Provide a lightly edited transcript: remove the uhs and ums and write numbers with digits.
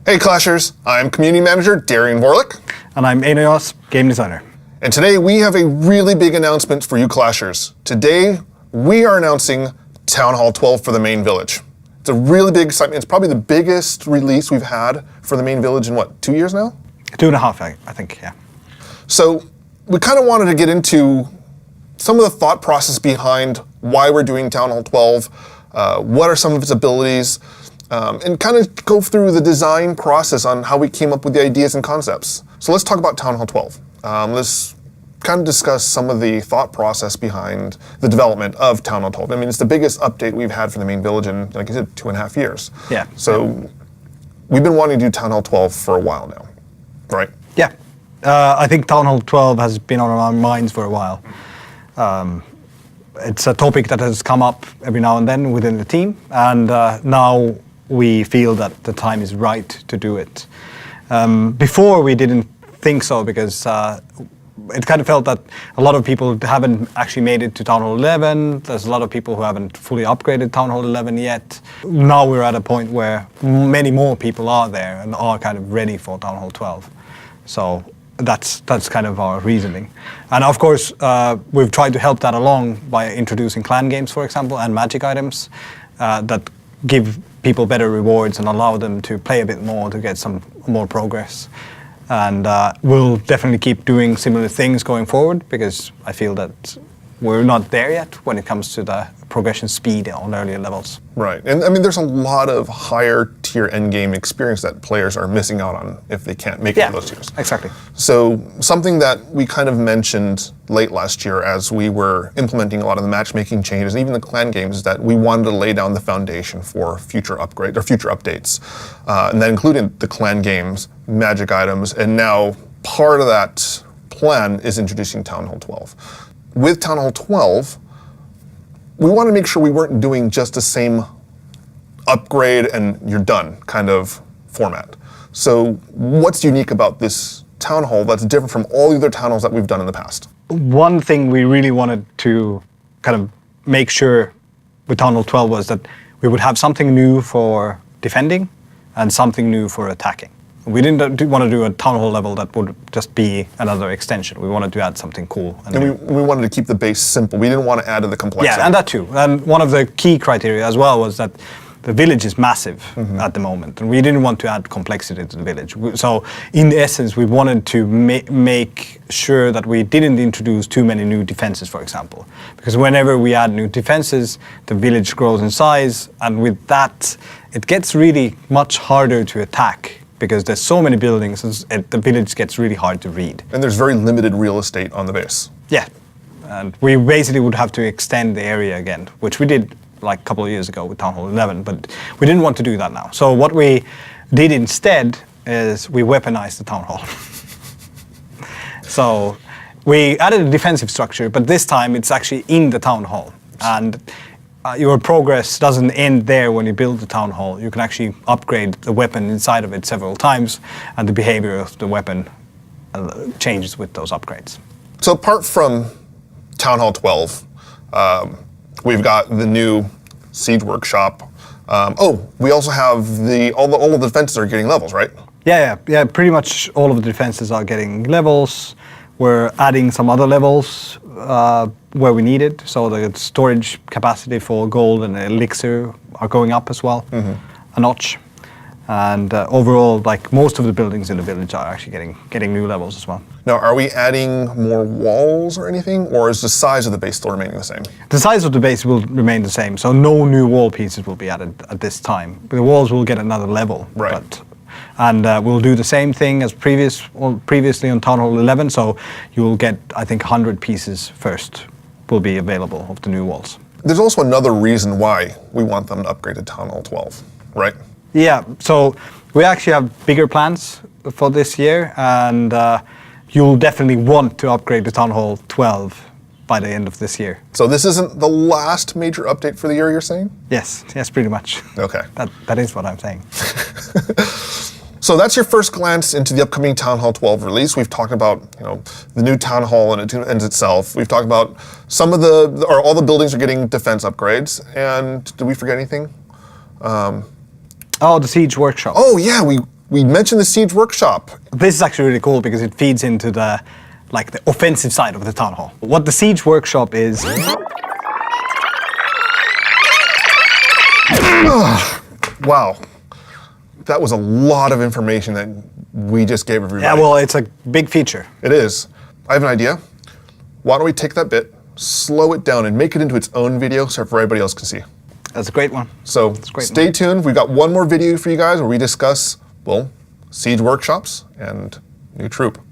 Hey Clashers, I'm Community Manager Darian Vorlick. And I'm Eneos, Game Designer. And today we have a really big announcement for you Clashers. Today we are announcing Town Hall 12 for the main village. It's a really big excitement. It's probably the biggest release we've had for the main village in what, 2 years now? 2.5, I think, yeah. So we kind of wanted to get into some of the thought process behind why we're doing Town Hall 12, what are some of its abilities, and kind of go through the design process on how we came up with the ideas and concepts. So let's talk about Town Hall 12. Let's kind of discuss some of the thought process behind the development of Town Hall 12. I mean, it's the biggest update we've had for the main village in, like I said, 2.5 years. Yeah. So we've been wanting to do Town Hall 12 for a while now, right? Yeah. I think Town Hall 12 has been on our minds for a while. It's a topic that has come up every now and then within the team, and now we feel that the time is right to do it. Before we didn't think so because it kind of felt that a lot of people haven't actually made it to Town Hall 11. There's a lot of people who haven't fully upgraded Town Hall 11 yet. Now we're at a point where many more people are there and are kind of ready for Town Hall 12. So that's kind of our reasoning. And of course, we've tried to help that along by introducing clan games, for example, and magic items that give people better rewards and allow them to play a bit more to get some more progress. And we'll definitely keep doing similar things going forward because I feel that we're not there yet when it comes to the progression speed on earlier levels. Right, and I mean there's a lot of higher tier endgame experience that players are missing out on if they can't make it to those tiers. Exactly. So something that we kind of mentioned late last year as we were implementing a lot of the matchmaking changes, and even the clan games, is that we wanted to lay down the foundation for future upgrades or future updates. And that included the clan games, magic items, and now part of that plan is introducing Town Hall 12. With Town Hall 12, we want to make sure we weren't doing just the same upgrade and you're done kind of format. So what's unique about this Town Hall that's different from all the other Town Halls that we've done in the past? One thing we really wanted to kind of make sure with Town Hall 12 was that we would have something new for defending and something new for attacking. We didn't want to do a Town Hall level that would just be another extension. We wanted to add something cool. And we wanted to keep the base simple. We didn't want to add to the complexity. Yeah, and that too. And one of the key criteria as well was that the village is massive at the moment, and we didn't want to add complexity to the village. So in essence, we wanted to make sure that we didn't introduce too many new defenses, for example. Because whenever we add new defenses, the village grows in size, and with that, it gets really much harder to attack because there's so many buildings, and the village gets really hard to read. And there's very limited real estate on the base. Yeah, and we basically would have to extend the area again, which we did like a couple of years ago with Town Hall 11, but we didn't want to do that now. So what we did instead is we weaponized the Town Hall. So we added a defensive structure, but this time it's actually in the Town Hall. And your progress doesn't end there when you build the Town Hall. You can actually upgrade the weapon inside of it several times, and the behavior of the weapon changes with those upgrades. So apart from Town Hall 12, we've got the new Siege Workshop. We also have all of the defenses are getting levels, right? Yeah. Pretty much all of the defenses are getting levels. We're adding some other levels where we need it. So the storage capacity for gold and elixir are going up as well, a notch. And overall, like most of the buildings in the village are actually getting new levels as well. Now, are we adding more walls or anything, or is the size of the base still remaining the same? The size of the base will remain the same, so no new wall pieces will be added at this time. The walls will get another level. Right. And we'll do the same thing as previously on Town Hall 11, so you'll get, I think, 100 pieces first will be available of the new walls. There's also another reason why we want them to upgrade to Town Hall 12, right? Yeah, so we actually have bigger plans for this year, and you'll definitely want to upgrade to Town Hall 12 by the end of this year. So this isn't the last major update for the year, you're saying? Yes, pretty much. Okay. That is what I'm saying. So that's your first glance into the upcoming Town Hall 12 release. We've talked about, the new Town Hall and itself. We've talked about all the buildings are getting defense upgrades. And did we forget anything? The Siege Workshop. Oh yeah, we We mentioned the Siege Workshop. This is actually really cool because it feeds into the offensive side of the town hall. What the Siege Workshop is. Wow. That was a lot of information that we just gave everybody. Yeah, well, it's a big feature. It is. I have an idea. Why don't we take that bit, slow it down, and make it into its own video so everybody else can see. That's a great one. So great. Stay tuned. We've got one more video for you guys where we discuss, well, Siege Workshops and new troop.